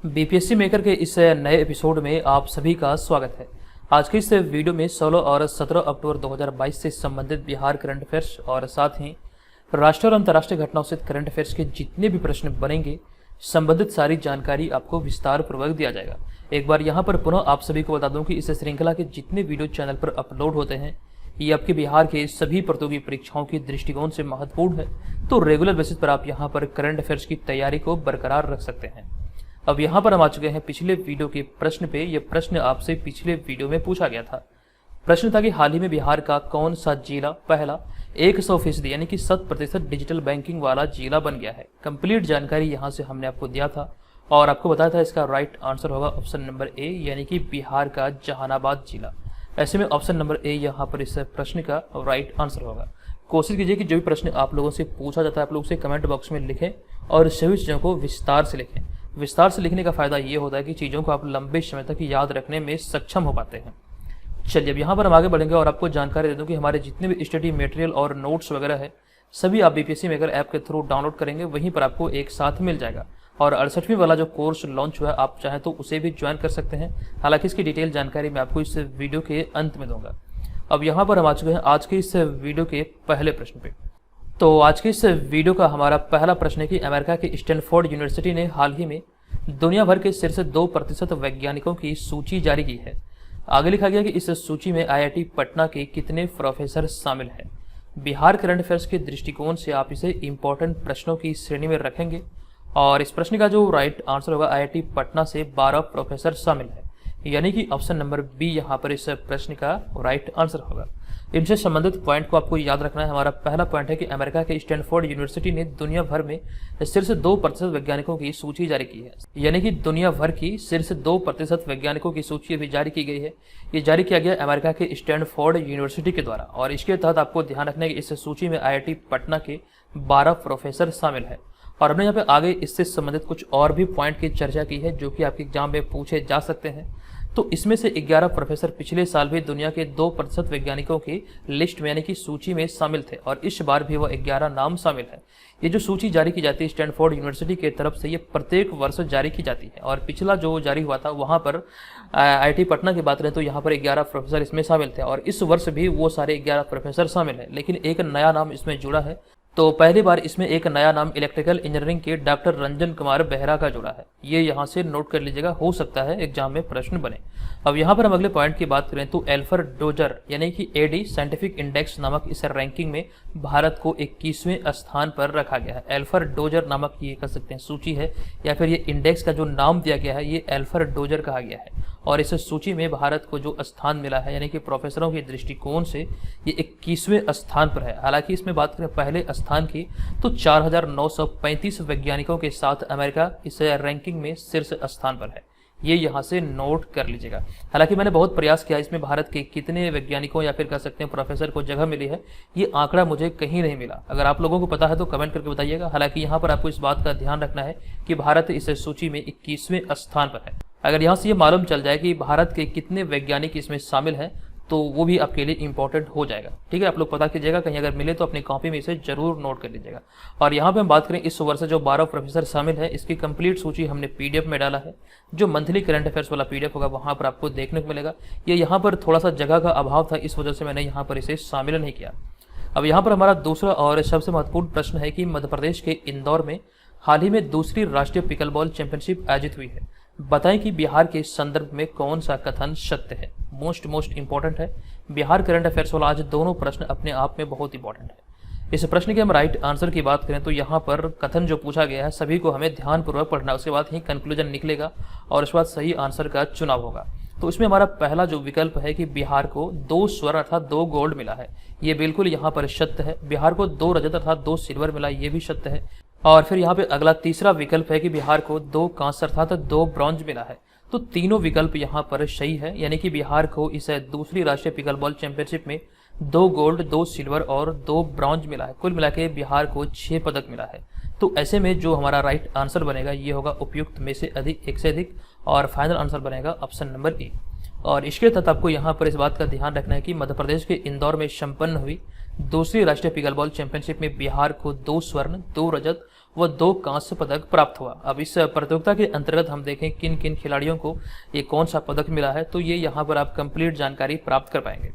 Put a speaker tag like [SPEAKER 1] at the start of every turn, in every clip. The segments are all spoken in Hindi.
[SPEAKER 1] बीपीएससी मेकर के इस नए एपिसोड में आप सभी का स्वागत है। आज के इस वीडियो में 16 और 17 अक्टूबर 2022 से संबंधित बिहार करंट अफेयर्स और साथ ही राष्ट्रीय और अंतर्राष्ट्रीय घटनाओं से करंट अफेयर्स के जितने भी प्रश्न बनेंगे, संबंधित सारी जानकारी आपको विस्तार पूर्वक दिया जाएगा। एक बार यहाँ पर पुनः आप सभी को बता दूं कि इस श्रृंखला के जितने वीडियो चैनल पर अपलोड होते हैं, ये आपके बिहार के सभी प्रतियोगी परीक्षाओं की दृष्टिकोण से महत्वपूर्ण है। तो रेगुलर बेसिस पर आप यहाँ पर करंट अफेयर्स की तैयारी को बरकरार रख सकते हैं। अब यहाँ पर हम आ चुके हैं पिछले वीडियो के प्रश्न पे। यह प्रश्न आपसे पिछले वीडियो में पूछा गया था। प्रश्न था कि हाल ही में बिहार का कौन सा जिला पहला 100% यानी कि 100% डिजिटल बैंकिंग वाला जिला बन गया है। कंप्लीट जानकारी यहाँ से हमने आपको दिया था और आपको बताया था इसका राइट आंसर होगा ऑप्शन नंबर ए, यानी कि बिहार का जहानाबाद जिला। ऐसे में ऑप्शन नंबर ए यहाँ पर इस प्रश्न का राइट आंसर होगा। कोशिश कीजिए कि जो भी प्रश्न आप लोगों से पूछा जाता है आप लोग उसे कमेंट बॉक्स में लिखें और सभी चीज़ों को विस्तार से लिखें। विस्तार से लिखने का फायदा ये होता है कि चीज़ों को आप लंबे समय तक याद रखने में सक्षम हो पाते हैं। चलिए अब यहाँ पर हम आगे बढ़ेंगे और आपको जानकारी दे दूँ कि हमारे जितने भी स्टडी मटेरियल और नोट्स वगैरह है सभी आप बीपीएससी मेकर ऐप के थ्रू डाउनलोड करेंगे, वहीं पर आपको एक साथ मिल जाएगा। और 68वीं वाला जो कोर्स लॉन्च हुआ है, आप चाहें तो उसे भी ज्वाइन कर सकते हैं। हालांकि इसकी डिटेल जानकारी मैं आपको इस वीडियो के अंत में दूंगा। अब यहाँ पर हम आ चुके हैं आज के इस वीडियो के पहले प्रश्न पे। तो आज के इस वीडियो का हमारा पहला प्रश्न है कि अमेरिका की स्टैनफोर्ड यूनिवर्सिटी ने हाल ही में दुनिया भर के शीर्ष 2% वैज्ञानिकों की सूची जारी की है। आगे लिखा गया कि इस सूची में आईआईटी पटना के कितने प्रोफेसर शामिल हैं। बिहार करंट अफेयर्स के दृष्टिकोण से आप इसे इंपॉर्टेंट प्रश्नों की श्रेणी में रखेंगे और इस प्रश्न का जो राइट आंसर होगा आईआईटी पटना से 12 प्रोफेसर शामिल है, यानी कि ऑप्शन नंबर बी यहाँ पर इस प्रश्न का राइट आंसर होगा। इनसे संबंधित पॉइंट को आपको याद रखना है। हमारा पहला पॉइंट है कि अमेरिका के स्टैनफोर्ड यूनिवर्सिटी ने दुनिया भर में शीर्ष 2% वैज्ञानिकों की सूची जारी की है, यानी कि दुनिया भर की शीर्ष 2% वैज्ञानिकों की सूची अभी जारी की गई है। ये जारी किया गया अमेरिका के स्टैनफोर्ड यूनिवर्सिटी के द्वारा और इसके तहत आपको ध्यान रखना है कि इस सूची में आईआईटी पटना के 12 प्रोफेसर शामिल है। और हमने यहाँ पे आगे इससे संबंधित कुछ और भी पॉइंट की चर्चा की है जो कि आपके एग्जाम में पूछे जा सकते हैं। तो इसमें से 11 प्रोफेसर पिछले साल भी दुनिया के 2% वैज्ञानिकों की लिस्ट में यानी कि सूची में शामिल थे और इस बार भी वह 11 नाम शामिल है। ये जो सूची जारी की जाती है स्टैनफोर्ड यूनिवर्सिटी की तरफ से, ये प्रत्येक वर्ष जारी की जाती है और पिछला जो जारी हुआ था वहाँ पर आईआईटी पटना की बात करें तो यहाँ पर 11 प्रोफेसर इसमें शामिल थे और इस वर्ष भी वो सारे 11 प्रोफेसर शामिल है। लेकिन एक नया नाम इसमें जुड़ा है। तो पहली बार इसमें एक नया नाम इलेक्ट्रिकल इंजीनियरिंग के डॉक्टर रंजन कुमार बेहरा का जुड़ा है। ये यहाँ से नोट कर लीजिएगा, हो सकता है एग्जाम में प्रश्न बने। अब यहाँ पर हम अगले पॉइंट की बात करें तो एल्फर डोजर यानी कि एडी साइंटिफिक इंडेक्स नामक इस रैंकिंग में भारत को 21वें स्थान पर रखा गया है। एल्फर डोजर नामक ये कह सकते हैं सूची है या फिर ये इंडेक्स का जो नाम दिया गया है ये एल्फर डोजर कहा गया है और इस सूची में भारत को जो स्थान मिला है यानी कि प्रोफेसरों के दृष्टिकोण से ये 21वें स्थान पर है। हालांकि इसमें बात करें पहले स्थान की तो 4935 वैज्ञानिकों के साथ अमेरिका इस रैंकिंग में शीर्ष स्थान पर है। ये यहाँ से नोट कर लीजिएगा। हालांकि मैंने बहुत प्रयास किया इसमें भारत के कितने वैज्ञानिकों या फिर कह सकते हैं प्रोफेसर को जगह मिली है, ये आंकड़ा मुझे कहीं नहीं मिला। अगर आप लोगों को पता है तो कमेंट करके बताइएगा। हालांकि यहाँ पर आपको इस बात का ध्यान रखना है कि भारत इस सूची में 21वें स्थान पर है। अगर यहाँ से ये मालूम चल जाए कि भारत के कितने वैज्ञानिक इसमें शामिल हैं तो वो भी आपके लिए इंपॉर्टेंट हो जाएगा। ठीक है, आप लोग पता कीजिएगा, कहीं अगर मिले तो अपनी कॉपी में इसे जरूर नोट कर लीजिएगा। और यहाँ पे हम बात करें इस वर्ष जो 12 प्रोफेसर शामिल है इसकी कंप्लीट सूची हमने पीडीएफ में डाला है। जो मंथली करंट अफेयर्स वाला पीडीएफ होगा वहाँ पर आपको देखने को मिलेगा। ये यहाँ पर थोड़ा सा जगह का अभाव था, इस वजह से मैंने यहाँ पर इसे शामिल नहीं किया। अब यहाँ पर हमारा दूसरा और सबसे महत्वपूर्ण प्रश्न है कि मध्य प्रदेश के इंदौर में हाल ही में दूसरी राष्ट्रीय पिकलबॉल चैंपियनशिप आयोजित हुई है। बताएं कि बिहार के संदर्भ में कौन सा कथन सत्य है। मोस्ट इंपॉर्टेंट है। बिहार करंट अफेयर्स वाला आज दोनों प्रश्न अपने आप में बहुत इंपॉर्टेंट है। इस प्रश्न के हम राइट आंसर की बात करें तो यहाँ पर कथन जो पूछा गया है सभी को हमें ध्यानपूर्वक पढ़ना है, उसके बाद ही कंक्लूजन निकलेगा और उसके बाद सही आंसर का चुनाव होगा। तो इसमें हमारा पहला जो विकल्प है कि बिहार को 2 स्वर्ण अर्थात 2 गोल्ड मिला है, ये बिल्कुल यहाँ पर सत्य है। बिहार को 2 रजत अर्थात 2 सिल्वर मिला, ये भी सत्य है। और फिर यहाँ पे अगला तीसरा विकल्प है कि बिहार को 2 कांस्य अर्थात 2 ब्रॉन्ज मिला है। तो तीनों विकल्प यहाँ पर सही है, यानी कि बिहार को इस दूसरी राष्ट्रीय पिकलबॉल चैंपियनशिप में 2 गोल्ड 2 सिल्वर और 2 ब्रॉन्ज मिला है। कुल मिला के बिहार को 6 पदक मिला है। तो ऐसे में जो हमारा राइट आंसर बनेगा ये होगा उपयुक्त में से अधिक, एक से अधिक, और फाइनल आंसर बनेगा ऑप्शन नंबर ए। और इसके तहत आपको यहाँ पर इस बात का ध्यान रखना है कि मध्य प्रदेश के इंदौर में संपन्न हुई दूसरी राष्ट्रीय पिकलबॉल चैंपियनशिप में बिहार को 2 स्वर्ण 2 रजत व 2 कांस्य पदक प्राप्त हुआ। अब इस प्रतियोगिता के अंतर्गत हम देखें किन किन खिलाड़ियों को ये कौन सा पदक मिला है, तो ये यहाँ पर आप कंप्लीट जानकारी प्राप्त कर पाएंगे।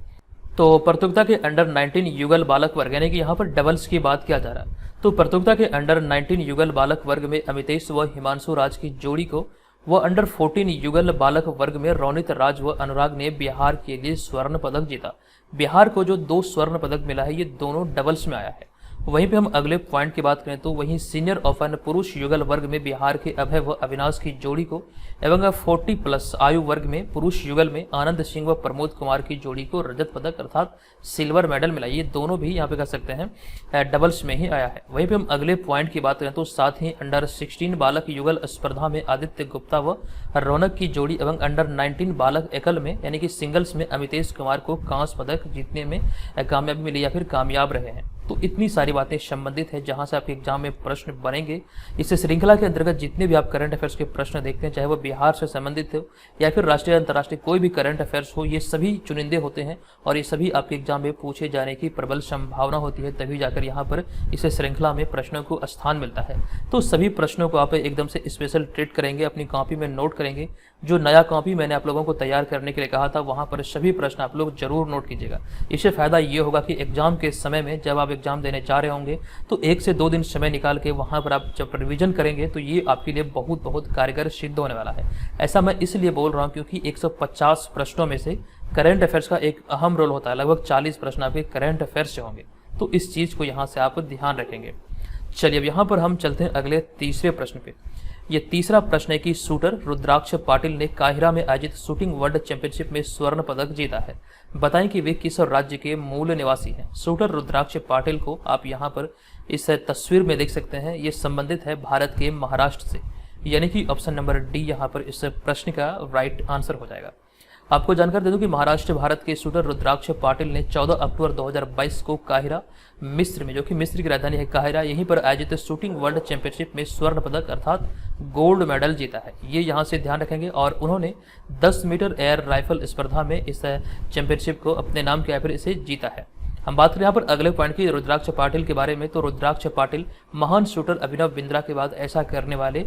[SPEAKER 1] तो प्रतियोगिता के अंडर 19 युगल बालक वर्ग, यानी कि यहाँ पर डबल्स की बात किया जा रहा है, तो प्रतियोगिता के अंडर 19 युगल बालक वर्ग में अमितेश व हिमांशु राज की जोड़ी को व अंडर 14 युगल बालक वर्ग में रोनित राज व अनुराग ने बिहार के लिए स्वर्ण पदक जीता। बिहार को जो 2 स्वर्ण पदक मिला है, ये दोनों डबल्स में आया है। वहीं पे हम अगले पॉइंट की बात करें तो वहीं सीनियर ओपन पुरुष युगल वर्ग में बिहार के अभय व अविनाश की जोड़ी को एवं 40+ आयु वर्ग में पुरुष युगल में आनंद सिंह व प्रमोद कुमार की जोड़ी को रजत पदक अर्थात सिल्वर मेडल मिला। ये दोनों भी यहाँ पे कह सकते हैं डबल्स में ही आया है। वहीं पे हम अगले पॉइंट की बात करें तो साथ ही अंडर 16 बालक युगल स्पर्धा में आदित्य गुप्ता व रौनक की जोड़ी एवं अंडर 19 बालक एकल में यानी कि सिंगल्स में अमितेश कुमार को कांस्य पदक जीतने में कामयाबी मिली या फिर कामयाब रहे हैं। तो इतनी सारी बातें संबंधित है जहां से आपके एग्जाम में प्रश्न बनेंगे। इस श्रृंखला के अंतर्गत जितने भी आप करंट अफेयर्स के प्रश्न देखते हैं, चाहे वो बिहार से संबंधित हो या फिर राष्ट्रीय अंतर्राष्ट्रीय कोई भी करंट अफेयर्स हो, ये सभी चुनिंदे होते हैं और ये सभी आपके एग्जाम में पूछे जाने की प्रबल संभावना होती है, तभी जाकर यहाँ पर इस श्रृंखला में प्रश्नों को स्थान मिलता है। तो सभी प्रश्नों को आप एकदम से स्पेशल ट्रीट करेंगे, अपनी कॉपी में नोट करेंगे। जो नया कॉपी मैंने आप लोगों को तैयार करने के लिए कहा था, वहाँ पर सभी प्रश्न आप लोग जरूर नोट कीजिएगा। इससे फायदा ये होगा कि एग्जाम के समय में जब आप एग्जाम देने जा रहे होंगे तो 1 से 2 दिन समय निकाल के वहाँ पर आप जब रिवीजन करेंगे तो ये आपके लिए बहुत बहुत कारगर सिद्ध होने वाला है। ऐसा मैं इसलिए बोल रहा हूँ क्योंकि 150 प्रश्नों में से करंट अफेयर्स का एक अहम रोल होता है। लगभग 40 प्रश्न आपके करंट अफेयर्स से होंगे, तो इस चीज़ को यहाँ से आप ध्यान रखेंगे। चलिए अब यहाँ पर हम चलते हैं अगले तीसरे प्रश्न पे। ये तीसरा प्रश्न है कि शूटर रुद्राक्ष पाटिल ने काहिरा में आयोजित शूटिंग वर्ल्ड चैंपियनशिप में स्वर्ण पदक जीता है। बताएं कि वे किस राज्य के मूल निवासी हैं। शूटर रुद्राक्ष पाटिल को आप यहाँ पर इस तस्वीर में देख सकते हैं, ये संबंधित है भारत के महाराष्ट्र से, यानी कि ऑप्शन नंबर डी यहाँ पर इस प्रश्न का राइट आंसर हो जाएगा। आपको जानकारी दे दूं कि महाराष्ट्र भारत के शूटर रुद्राक्ष पाटिल ने 14 अक्टूबर 2022 को काहिरा मिस्र में, जो कि मिस्र की राजधानी है काहिरा, यहीं पर आयोजित शूटिंग वर्ल्ड चैंपियनशिप में स्वर्ण पदक अर्थात गोल्ड मेडल जीता है। ये यहाँ से ध्यान रखेंगे। और उन्होंने 10 मीटर एयर राइफल स्पर्धा में इस चैंपियनशिप को अपने नाम के पर इसे जीता है। हम बात करें यहाँ पर अगले पॉइंट की रुद्राक्ष पाटिल के बारे में, तो रुद्राक्ष पाटिल महान शूटर अभिनव बिंद्रा के बाद ऐसा करने वाले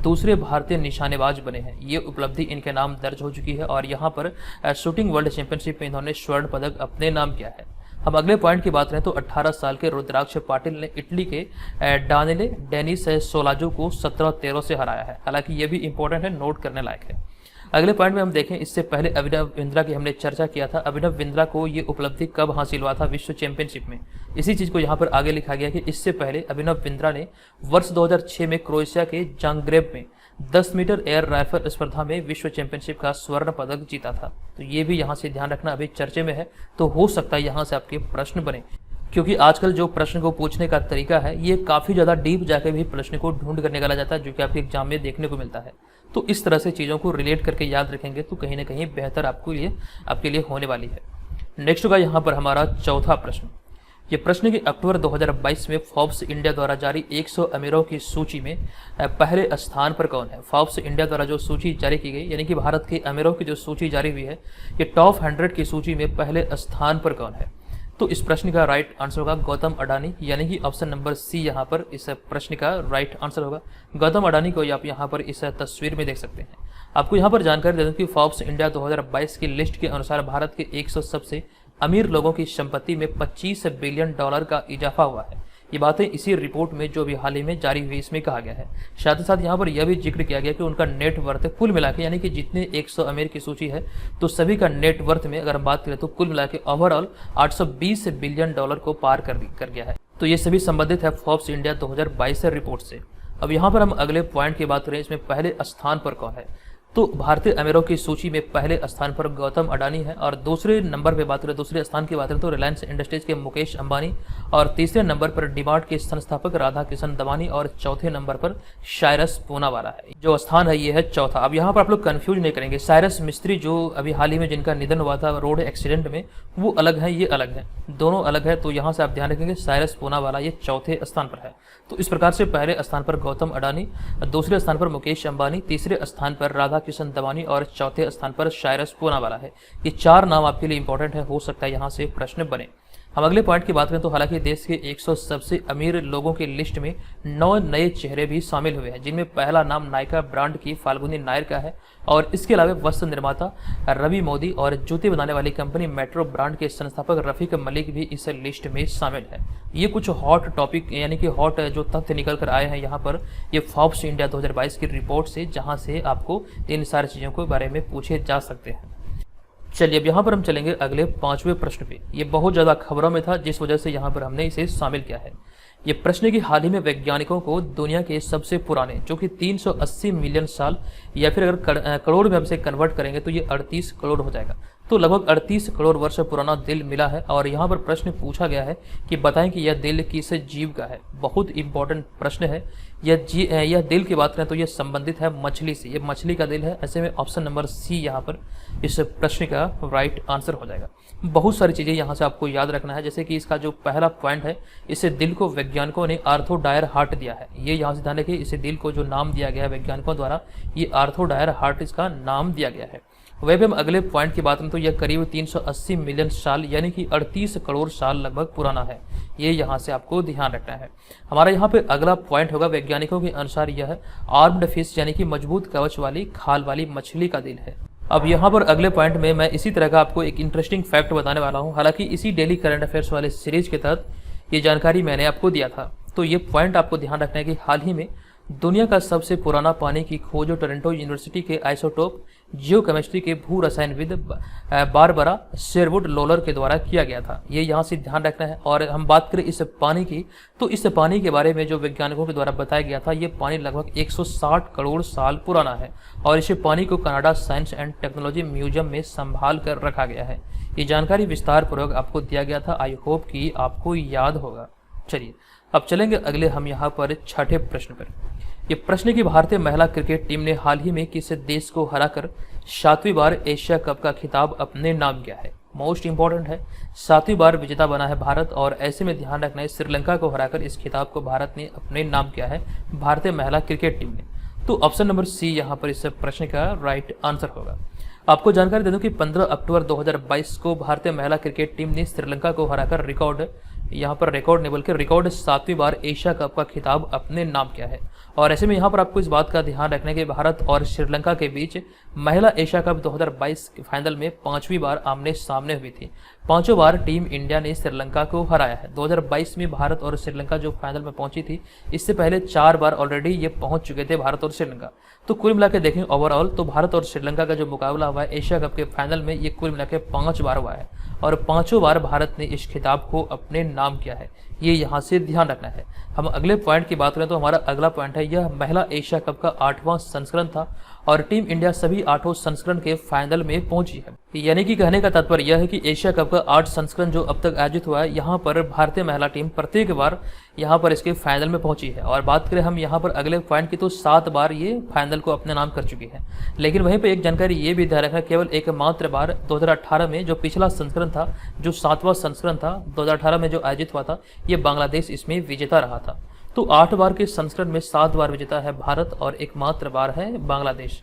[SPEAKER 1] दूसरे भारतीय निशानेबाज बने हैं। ये उपलब्धि इनके नाम दर्ज हो चुकी है और यहाँ पर शूटिंग वर्ल्ड चैंपियनशिप में इन्होंने स्वर्ण पदक अपने नाम किया है। हम अगले पॉइंट की बात करें तो 18 साल के रुद्राक्ष पाटिल ने इटली के डानिले डेनिस सोलाजो को 17-13 से हराया है। हालांकि ये भी इंपॉर्टेंट है, नोट करने लायक है। अगले पॉइंट में हम देखें, इससे पहले अभिनव बिंद्रा की हमने चर्चा किया था। अभिनव बिंद्रा को ये उपलब्धि कब हासिल हुआ था? विश्व चैंपियनशिप में। इसी चीज को यहाँ पर आगे लिखा गया कि इससे पहले अभिनव बिंद्रा ने वर्ष 2006 में क्रोएशिया के जांग्रेब में 10 मीटर एयर राइफल स्पर्धा में विश्व चैंपियनशिप का स्वर्ण पदक जीता था। तो ये भी यहाँ से ध्यान रखना, अभी चर्चे में है, तो हो सकता है यहाँ से आपके प्रश्न बने, क्योंकि आजकल जो प्रश्न को पूछने का तरीका है ये काफ़ी ज़्यादा डीप जाके भी प्रश्न को ढूंढ कर निकाला जाता है, जो कि आपके एग्जाम में देखने को मिलता है। तो इस तरह से चीज़ों को रिलेट करके याद रखेंगे तो कहीं ना कहीं बेहतर आपके लिए होने वाली है। नेक्स्ट होगा यहाँ पर हमारा चौथा प्रश्न। ये प्रश्न कि अक्टूबर 2022 में फोर्ब्स इंडिया द्वारा जारी 100 अमीरों की सूची में पहले स्थान पर कौन है? फोर्ब्स इंडिया द्वारा जो सूची जारी की गई, यानी कि भारत के अमीरों की जो सूची जारी हुई है, ये टॉप 100 की सूची में पहले स्थान पर कौन है? तो इस प्रश्न का राइट आंसर होगा गौतम अडानी, यानी कि ऑप्शन नंबर सी यहाँ पर इस प्रश्न का राइट आंसर होगा। गौतम अडानी को आप यहाँ पर इस तस्वीर में देख सकते हैं। आपको यहाँ पर जानकारी दे दूं कि फोर्ब्स इंडिया 2022 की लिस्ट के अनुसार भारत के 100 सबसे अमीर लोगों की संपत्ति में $25 बिलियन का इजाफा हुआ है। ये बातें इसी रिपोर्ट में जो भी हाल ही में जारी हुई इसमें कहा गया है। साथ ही साथ यहाँ पर यह भी जिक्र किया गया कि उनका नेट वर्थ कुल मिला के, यानी कि जितने 100 अमीर की सूची है तो सभी का नेट वर्थ में अगर हम बात करें तो कुल मिला के ओवरऑल $820 बिलियन को पार कर गया है। तो ये सभी संबंधित है फोर्ब्स इंडिया 2022 रिपोर्ट से। अब यहाँ पर हम अगले पॉइंट की बात करें, इसमें पहले स्थान पर कौन है? तो भारतीय अमीरों की सूची में पहले स्थान पर गौतम अडानी है और दूसरे नंबर पे बात करें, दूसरे स्थान की बात करें तो रिलायंस इंडस्ट्रीज के मुकेश अंबानी और तीसरे नंबर पर डीमार्ट के संस्थापक राधा किशन दमानी और चौथे नंबर पर साइरस पूनावाला है। जो स्थान है ये है चौथा। अब यहाँ पर आप लोग कंफ्यूज नहीं करेंगे, साइरस मिस्त्री जो अभी हाल ही में जिनका निधन हुआ था रोड एक्सीडेंट में, वो अलग है, ये अलग है, दोनों अलग है। तो यहाँ से आप ध्यान रखेंगे साइरस पूनावाला ये चौथे स्थान पर है। तो इस प्रकार से पहले स्थान पर गौतम अडानी, दूसरे स्थान पर मुकेश अंबानी, तीसरे स्थान पर राधा किशन दमानी और चौथे स्थान पर साइरस पूनावाला है। ये 4 नाम आपके लिए इंपॉर्टेंट है, हो सकता है यहाँ से प्रश्न बने। हम अगले पॉइंट की बात करें तो हालांकि देश के 100 सबसे अमीर लोगों की लिस्ट में 9 नए चेहरे भी शामिल हुए हैं, जिनमें पहला नाम नायका ब्रांड की फाल्गुनी नायर का है और इसके अलावा वस्त्र निर्माता रवि मोदी और जूते बनाने वाली कंपनी मेट्रो ब्रांड के संस्थापक रफीक मलिक भी इस लिस्ट में शामिल है। ये कुछ हॉट टॉपिक यानी कि हॉट जो तथ्य निकल कर आए हैं यहाँ पर ये फोर्ब्स इंडिया 2022 की रिपोर्ट से, जहाँ से आपको इन सारी चीज़ों के बारे में पूछे जा सकते हैं। चलिए अब यहाँ पर हम चलेंगे अगले 5वें प्रश्न पे। ये बहुत ज़्यादा खबरों में था, जिस वजह से यहाँ पर हमने इसे शामिल किया है। ये प्रश्न की हाल ही में वैज्ञानिकों को दुनिया के सबसे पुराने जो कि 380 मिलियन साल या फिर अगर करोड़ में हम इसे कन्वर्ट करेंगे तो ये 38 करोड़ हो जाएगा, तो लगभग 38 करोड़ वर्ष पुराना दिल मिला है। और यहाँ पर प्रश्न पूछा गया है कि बताएं कि यह दिल किस जीव का है। बहुत इंपॉर्टेंट प्रश्न है। यह दिल की बात करें तो यह संबंधित है मछली से, यह मछली का दिल है। ऐसे में ऑप्शन नंबर सी यहाँ पर इस प्रश्न का राइट आंसर हो जाएगा। बहुत सारी चीज़ें यहाँ से आपको याद रखना है, जैसे कि इसका जो पहला पॉइंट है, इसे दिल को वैज्ञानिकों ने आर्थोडायर हार्ट दिया है। ये यहाँ से ध्यान रखिए, इसे दिल को जो नाम दिया गया है वैज्ञानिकों द्वारा, ये आर्थोडायर हार्ट इसका नाम दिया गया है। वह भी हम अगले पॉइंट की बात करें तो यह करीब 380 मिलियन साल यानी कि 38 करोड़ साल लगभग पुराना है। ये यहाँ से आपको ध्यान रखना है। हमारा यहाँ पे अगला पॉइंट होगा, वैज्ञानिकों के अनुसार यह आर्म्ड फिश यानी कि मजबूत कवच वाली खाल वाली मछली का दिल है। अब यहाँ पर अगले पॉइंट में मैं इसी तरह का आपको एक इंटरेस्टिंग फैक्ट बताने वाला हूँ। हालांकि इसी डेली करंट अफेयर्स वाले सीरीज के तहत ये जानकारी मैंने आपको दिया था, तो ये पॉइंट आपको ध्यान रखना है कि हाल ही में दुनिया का सबसे पुराना पानी की खोज टोरंटो यूनिवर्सिटी के आइसोटोप जियोकेमिस्ट्री के भू रसायनविद बारबरा शेरवुड लोलर के द्वारा किया गया था। ये यहाँ से ध्यान रखना है। और हम बात करें इस पानी की, तो इस पानी के बारे में जो वैज्ञानिकों के द्वारा बताया गया था, ये पानी लगभग 160 करोड़ साल पुराना है और इस पानी को Canada science and technology museum में संभाल कर रखा गया है। ये जानकारी विस्तार पूर्वक आपको दिया गया था, आई होप कि आपको याद होगा। चलिए अब चलेंगे अगले हम यहाँ पर छठे प्रश्न पर। ये प्रश्न की भारतीय महिला क्रिकेट टीम ने हाल ही में किस देश को हराकर 7वीं बार एशिया कप का खिताब अपने नाम किया है। मोस्ट इंपॉर्टेंट है, 7वीं बार विजेता बना है भारत और ऐसे में ध्यान रखना है श्रीलंका को हराकर इस खिताब को भारत ने अपने नाम किया है, भारतीय महिला क्रिकेट टीम ने। तो ऑप्शन नंबर सी यहाँ पर इस प्रश्न का राइट आंसर होगा। आपको जानकारी दे दूं कि 15 अक्टूबर 2022 को भारतीय महिला क्रिकेट टीम ने श्रीलंका को हराकर रिकॉर्ड 7वीं बार एशिया कप का खिताब अपने नाम किया है। और ऐसे में यहाँ पर आपको इस बात का ध्यान रखना है कि भारत और श्रीलंका के बीच महिला एशिया कप 2022 के फाइनल में 5वीं बार आमने सामने हुई थी। 5 बार टीम इंडिया ने श्रीलंका को हराया है। 2022 में भारत और श्रीलंका जो फाइनल में पहुंची थी, इससे पहले 4 बार ऑलरेडी ये पहुंच चुके थे भारत और श्रीलंका। तो कुल मिला के देखें ओवरऑल तो भारत और श्रीलंका का जो मुकाबला हुआ है एशिया कप के फाइनल में, ये कुल मिला के 5 बार हुआ है और 5 बार भारत ने इस खिताब को अपने नाम किया है। ये यहाँ से ध्यान रखना है। हम अगले पॉइंट की बात करें तो हमारा अगला पॉइंट है, यह महिला एशिया कप का 8वां संस्करण था और टीम इंडिया सभी 8 संस्करण के फाइनल में पहुंची है। यानी कि कहने का तात्पर्य यह है कि एशिया कप का 8 संस्करण जो अब तक आयोजित हुआ है, यहाँ पर भारतीय महिला टीम प्रत्येक बार यहाँ पर इसके फाइनल में पहुंची है। और बात करें हम यहाँ पर अगले पॉइंट की तो 7 बार ये फाइनल को अपने नाम कर चुकी है। लेकिन वहीं पर एक जानकारी ये भी ध्यान रखना, केवल एकमात्र बार 2018 में जो पिछला संस्करण था, जो 7वां संस्करण था 2018 में जो आयोजित हुआ था, ये बांग्लादेश इसमें विजेता रहा था। तो 8 बार के संस्करण में 7 बार विजेता है भारत और एकमात्र बार है बांग्लादेश।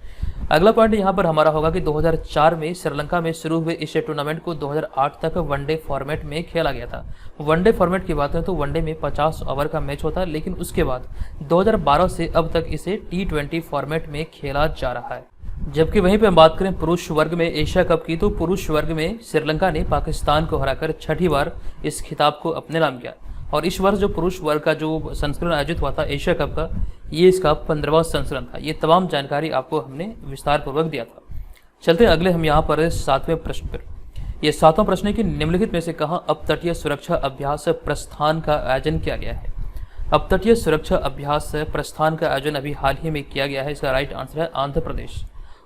[SPEAKER 1] अगला पॉइंट यहाँ पर हमारा होगा कि 2004 में श्रीलंका में शुरू हुए इस टूर्नामेंट को 2008 तक वनडे फॉर्मेट में खेला गया था। वनडे फॉर्मेट की बात करें तो वनडे में 50 ओवर का मैच होता है, लेकिन उसके बाद 2012 से अब तक इसे T20 फॉर्मेट में खेला जा रहा है। जबकि वहीं पे हम बात करें पुरुष वर्ग में एशिया कप की, तो पुरुष वर्ग में श्रीलंका ने पाकिस्तान को हराकर 6ठी बार इस खिताब को अपने नाम किया। और इस वर्ष जो पुरुष वर्ग का जो संस्करण आयोजित हुआ था एशिया कप का, ये इसका 15वां संस्करण था। ये तमाम जानकारी आपको हमने विस्तार पूर्वक दिया था। चलते हैं अगले हम यहाँ पर 7वें प्रश्न पर। यह 7वां प्रश्न है कि निम्नलिखित में से कहाँ अपतटीय सुरक्षा अभ्यास प्रस्थान का आयोजन किया गया है। अपतटीय सुरक्षा अभ्यास प्रस्थान का आयोजन अभी हाल ही में किया गया है। इसका राइट आंसर है Andhra Pradesh.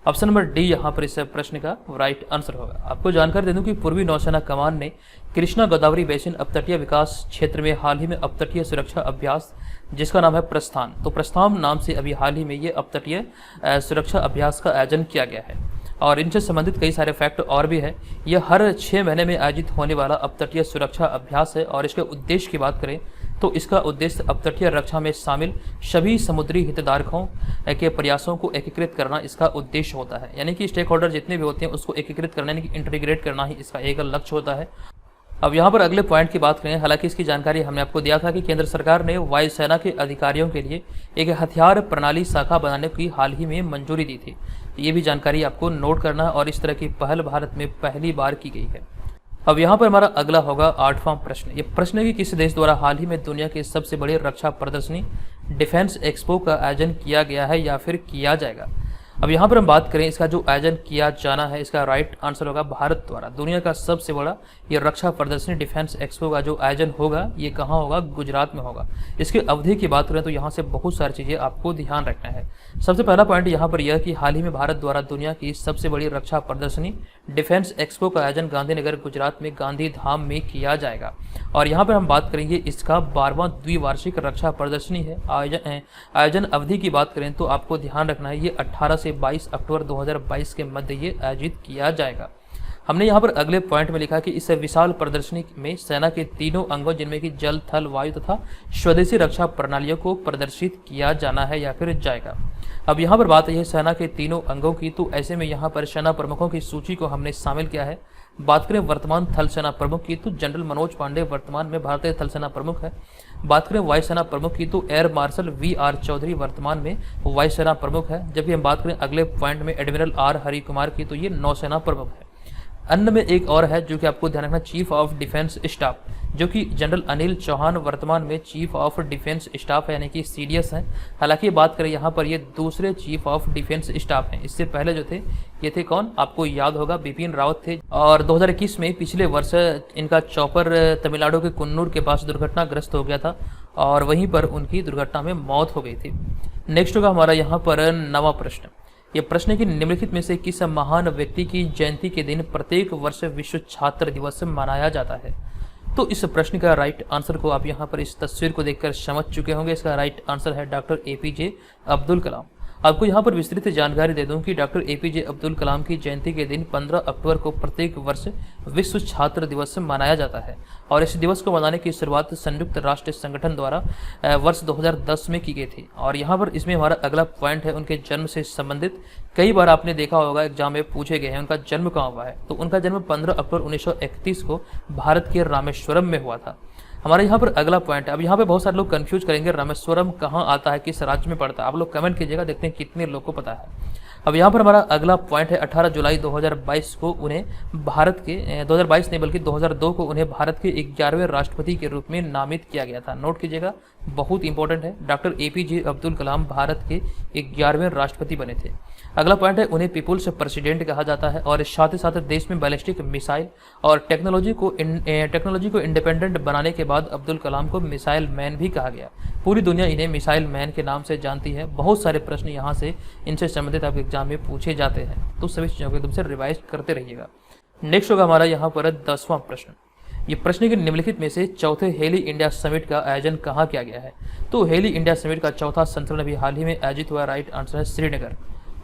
[SPEAKER 1] Option number D यहाँ पर इस प्रश्न का राइट आंसर होगा। आपको जानकारी दे दूं कि पूर्वी नौसेना कमान ने कृष्णा गोदावरी बेसिन अपतटीय विकास क्षेत्र में हाल ही में अपतटीय सुरक्षा अभ्यास, जिसका नाम है प्रस्थान, तो प्रस्थान नाम से अभी हाल ही में ये अपतटीय सुरक्षा अभ्यास का आयोजन किया गया है। और इनसे संबंधित कई सारे फैक्ट और भी है। यह हर 6 महीने में आयोजित होने वाला अपतटीय सुरक्षा अभ्यास है। और इसके उद्देश्य की बात करें तो इसका उद्देश्य अपतटीय रक्षा में शामिल सभी समुद्री हितधारकों के प्रयासों को एकीकृत करना इसका उद्देश्य होता है। यानी कि स्टेक होल्डर जितने भी होते हैं उसको एकीकृत करना, यानी कि इंटीग्रेट करना ही इसका एक लक्ष्य होता है। अब यहाँ पर अगले पॉइंट की बात करें, हालांकि इसकी जानकारी हमने आपको दिया था कि केंद्र सरकार ने वायुसेना के अधिकारियों के लिए एक हथियार प्रणाली शाखा बनाने की हाल ही में मंजूरी दी थी। ये भी जानकारी आपको नोट करना, और इस तरह की पहल भारत में पहली बार की गई है। अब यहाँ पर हमारा अगला होगा 8वां प्रश्न। ये प्रश्न है कि किस देश द्वारा हाल ही में दुनिया के सबसे बड़े रक्षा प्रदर्शनी डिफेंस एक्सपो का आयोजन किया गया है या फिर किया जाएगा। अब यहाँ पर हम बात करें इसका जो आयोजन किया जाना है, इसका राइट आंसर होगा भारत द्वारा। दुनिया का सबसे बड़ा ये रक्षा प्रदर्शनी डिफेंस एक्सपो का जो आयोजन होगा ये कहाँ होगा, गुजरात में होगा। इसकी अवधि की बात करें तो यहाँ से बहुत सारी चीज़ें आपको ध्यान रखना है। सबसे पहला पॉइंट यहाँ पर यह कि हाल ही में भारत द्वारा दुनिया की सबसे बड़ी रक्षा प्रदर्शनी डिफेंस एक्सपो का आयोजन गांधीनगर गुजरात में गांधी धाम में किया जाएगा। और यहाँ पर हम बात करेंगे इसका 12वां द्विवार्षिक रक्षा प्रदर्शनी है। आयोजन अवधि की बात करें तो आपको ध्यान रखना है ये 18 से 22 अक्टूबर 2022 के मध्य ये आयोजित किया जाएगा। हमने यहाँ पर अगले पॉइंट में लिखा कि इस विशाल प्रदर्शनी में सेना के तीनों अंगों जिनमें कि जल, थल, वायु तथा स्वदेशी रक्षा प्रणालियों को प्रदर्शित किया जाना है या फिर जाएगा। अब यहाँ पर बात है सेना के तीनों अंगों की, तो ऐसे में यहाँ पर सेना प्रमुखों की सूची को हमने शामिल किया है। बात करें वर्तमान थल सेना प्रमुख की तो जनरल मनोज पांडे वर्तमान में भारतीय थल सेना प्रमुख है। बात करें वायुसेना प्रमुख की तो एयर मार्शल VR चौधरी वर्तमान में वायुसेना प्रमुख है। जबकि हम बात करें अगले पॉइंट में एडमिरल R हरि कुमार की तो ये नौसेना प्रमुख है। अन्य में एक और है जो कि आपको ध्यान रखना, चीफ ऑफ डिफेंस स्टाफ, जो कि जनरल अनिल चौहान वर्तमान में चीफ ऑफ डिफेंस स्टाफ है यानी कि CDS हैं। हालांकि बात करें यहाँ पर ये दूसरे चीफ ऑफ डिफेंस स्टाफ हैं। इससे पहले जो थे ये थे कौन, आपको याद होगा बिपिन रावत थे। और 2021 में पिछले वर्ष इनका चॉपर तमिलनाडु के कुन्नूर के पास दुर्घटनाग्रस्त हो गया था और वहीं पर उनकी दुर्घटना में मौत हो गई थी। नेक्स्ट होगा हमारा यहाँ पर 9वां प्रश्न। ये प्रश्न है कि निम्नलिखित में से किस महान व्यक्ति की जयंती के दिन प्रत्येक वर्ष विश्व छात्र दिवस मनाया जाता है। तो इस प्रश्न का राइट आंसर को आप यहाँ पर इस तस्वीर को देखकर समझ चुके होंगे। इसका राइट आंसर है डॉक्टर APJ अब्दुल कलाम। आपको यहाँ पर विस्तृत जानकारी दे दूं कि डॉक्टर APJ अब्दुल कलाम की जयंती के दिन 15 अक्टूबर को प्रत्येक वर्ष विश्व छात्र दिवस मनाया जाता है। और इस दिवस को मनाने की शुरुआत संयुक्त राष्ट्र संगठन द्वारा वर्ष 2010 में की गई थी। और यहाँ पर इसमें हमारा अगला पॉइंट है उनके जन्म से संबंधित। कई बार आपने देखा होगा एग्जाम में पूछे गए हैं उनका जन्म कहाँ हुआ है, तो उनका जन्म 15 अक्टूबर 1931 को भारत के रामेश्वरम में हुआ था। हमारे यहाँ पर अगला पॉइंट है, अब यहाँ पे बहुत सारे लोग कंफ्यूज करेंगे रामेश्वरम कहाँ आता है, किस राज्य में पड़ता है। आप लोग कमेंट कीजिएगा, देखते हैं कितने लोग को पता है। अब यहाँ पर हमारा अगला पॉइंट है 18 जुलाई 2022 को उन्हें भारत के 2022 नहीं बल्कि 2002 को उन्हें भारत के 11वें राष्ट्रपति के रूप में नामित किया गया था। नोट कीजिएगा, बहुत इंपॉर्टेंट है। डॉक्टर APJ अब्दुल कलाम भारत के 11वें राष्ट्रपति बने थे। अगला पॉइंट है उन्हें पीपुल्स प्रेसिडेंट कहा जाता है। और साथ ही साथ देश में बैलिस्टिक मिसाइल और टेक्नोलॉजी को इंडिपेंडेंट बनाने के बाद अब्दुल कलाम को मिसाइल मैन भी कहा गया। पूरी दुनिया इन्हें मिसाइल मैन के नाम से जानती है। बहुत सारे प्रश्न यहाँ से इनसे संबंधित आपके एग्जाम में पूछे जाते हैं, तो सभी चीज़ों को एकदम से रिवाइज करते रहिएगा। नेक्स्ट होगा हमारा यहाँ पर 10वां प्रश्न। ये प्रश्न के निम्नलिखित में से चौथे हेली इंडिया समिट का आयोजन कहाँ किया गया है। तो हेली इंडिया समिट का चौथा संस्करण भी हाल ही में आयोजित हुआ। राइट आंसर है श्रीनगर।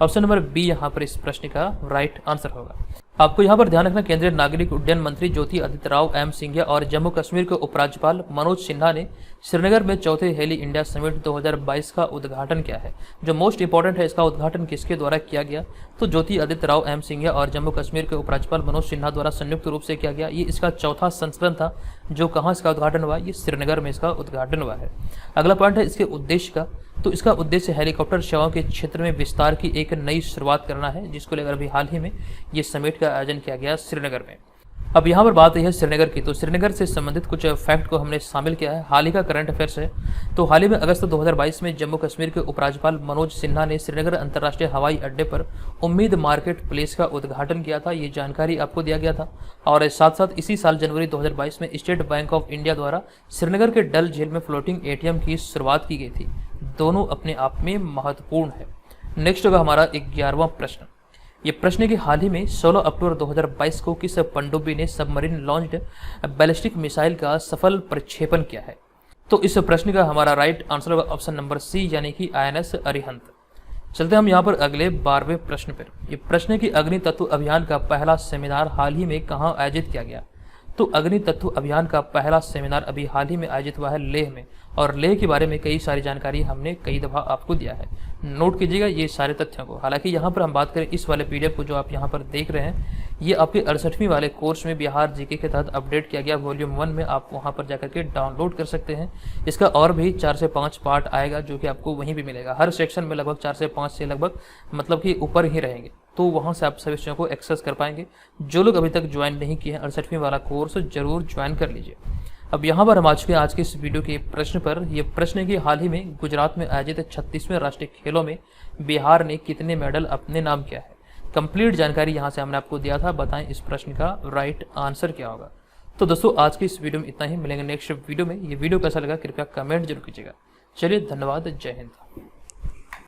[SPEAKER 1] ऑप्शन नंबर बी यहाँ पर इस प्रश्न का राइट आंसर होगा। आपको यहाँ पर ध्यान रखना, केंद्रीय नागरिक उड्डयन मंत्री ज्योति आदित्य राव M सिंधिया और जम्मू कश्मीर के उपराज्यपाल मनोज सिन्हा ने श्रीनगर में चौथे हेली इंडिया समिट 2022 का उद्घाटन किया है। जो मोस्ट इंपॉर्टेंट है, इसका उद्घाटन किसके द्वारा किया गया, तो ज्योति आदित्य राव M सिंधिया और जम्मू कश्मीर के उपराज्यपाल मनोज सिन्हा द्वारा संयुक्त रूप से किया गया। ये इसका चौथा संस्करण था। जो कहाँ इसका उद्घाटन हुआ, ये श्रीनगर में इसका उद्घाटन हुआ है। अगला पॉइंट है इसके उद्देश्य का, तो इसका उद्देश्य हेलीकॉप्टर सेवाओं के क्षेत्र में विस्तार की एक नई शुरुआत करना है, जिसको लेकर अभी हाल ही में ये समिट का आयोजन किया गया श्रीनगर में। अब यहाँ पर बात है श्रीनगर की, तो श्रीनगर से संबंधित कुछ फैक्ट को हमने शामिल किया है। हाल ही का करंट अफेयर्स है। तो हाल ही में अगस्त 2022 में जम्मू कश्मीर के उपराज्यपाल मनोज सिन्हा ने श्रीनगर अंतर्राष्ट्रीय हवाई अड्डे पर उम्मीद मार्केट प्लेस का उद्घाटन किया था। ये जानकारी आपको दिया गया था। और साथ साथ इसी साल जनवरी 2022 में स्टेट बैंक ऑफ इंडिया द्वारा श्रीनगर के डल झील में फ्लोटिंग ATM की शुरुआत की गई थी। दोनों अपने आप में महत्वपूर्ण है। नेक्स्ट होगा हमारा 11वां प्रश्न। ये प्रश्न है कि हाल ही में 16 अक्टूबर 2022 को किस पनडुब्बी ने सबमरीन लॉन्च्ड बैलिस्टिक मिसाइल का सफल प्रक्षेपण किया है। तो इस प्रश्न का हमारा राइट आंसर होगा ऑप्शन नंबर C यानी कि INS अरिहंत। चलते हम यहाँ पर अगले 12वें प्रश्न पर। यह प्रश्न है कि अग्नि तत्व अभियान का पहला सेमिनार हाल ही में कहाँ आयोजित किया गया। तो अग्नि तत्व अभियान का पहला सेमिनार अभी हाल ही में आयोजित हुआ है लेह में, और लेह के बारे में कई सारी जानकारी हमने कई दफ़ा आपको दिया है। नोट कीजिएगा ये सारे तथ्यों को। हालांकि यहाँ पर हम बात करें इस वाले पीडीएफ को जो आप यहाँ पर देख रहे हैं, ये आपके 68वीं वाले कोर्स में बिहार जीके के तहत अपडेट किया गया वॉल्यूम 1 में, आप वहाँ पर जाकर के डाउनलोड कर सकते हैं। इसका और भी 4 से 5 पार्ट आएगा जो कि आपको वहीं भी मिलेगा। हर सेक्शन में लगभग 4 से 5 से लगभग मतलब कि ऊपर ही रहेंगे, तो वहाँ से आप सभी चीज़ों को एक्सेस कर पाएंगे। जो लोग अभी तक ज्वाइन नहीं किए हैं 68वीं वाला कोर्स, जरूर ज्वाइन कर लीजिए। अब यहाँ पर हम आ चुके हैं आज के इस वीडियो के प्रश्न पर। यह प्रश्न है कि हाल ही में गुजरात में आयोजित 36वें राष्ट्रीय खेलों में बिहार ने कितने मेडल अपने नाम किया है। कंप्लीट जानकारी यहाँ से हमने आपको दिया था। बताएं इस प्रश्न का राइट आंसर क्या होगा। तो दोस्तों आज की इस वीडियो में इतना ही। मिलेंगे नेक्स्ट वीडियो में। ये वीडियो कैसा लगा कृपया कमेंट जरूर कीजिएगा। चलिए धन्यवाद, जय हिंद।